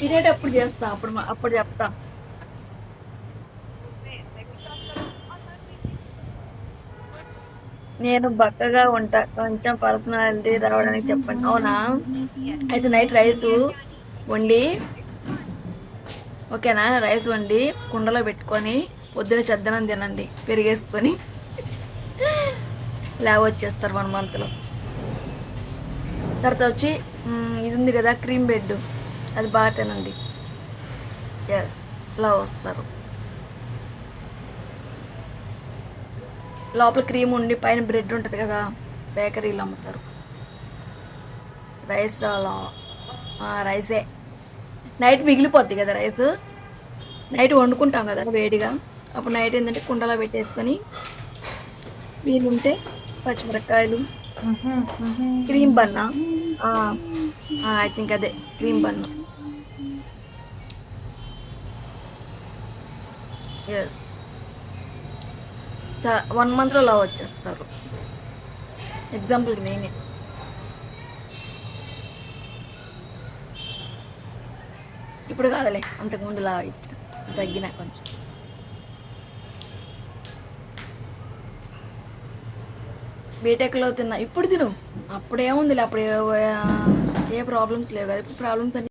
తినేటప్పుడు చేస్తా, అప్పుడు చెప్తా. నేను బక్కగా ఉంటా, కొంచెం పర్సనాలిటీ రావడానికి చెప్పండి. అవునా? అయితే నైట్ రైస్ వండి, ఓకేనా, రైస్ వండి కుండలో పెట్టుకొని పొద్దున చద్దనం తినండి పెరిగేసుకొని. లేవొచ్చేస్తారు 1 మంత్లో. తర్వాత వచ్చి ఇది ఉంది కదా క్రీమ్ బెడ్, అది బాగా తినండి. ఎస్, ఇలా వస్తారు. లోపల క్రీమ్ ఉండి పైన బ్రెడ్ ఉంటుంది కదా, బేకరీలో అమ్ముతారు. రైస్ రాలా, రైసే. నైట్ మిగిలిపోద్ది కదా రైస్, నైట్ వండుకుంటాం కదా వేడిగా, అప్పుడు నైట్ ఏంటంటే కుండలో పెట్టేసుకొని వీలుంటే పచ్చిమిరపకాయలు, క్రీమ్ బన్నా, ఐ థింక్ అదే క్రీమ్ బన్. ఎస్, 1 మంత్లో లా వచ్చేస్తారు. ఎగ్జాంపుల్కి నేనే. ఇప్పుడు కాదులే, అంతకుముందు లా ఇచ్చిన, ఇప్పుడు తగ్గిన కొంచెం. బీటెక్లో తిన్నా, ఇప్పుడు తిను. అప్పుడేముందిలే, అప్పుడు ఏ ప్రాబ్లమ్స్ లేవు కదా, ఇప్పుడు ప్రాబ్లమ్స్ అన్ని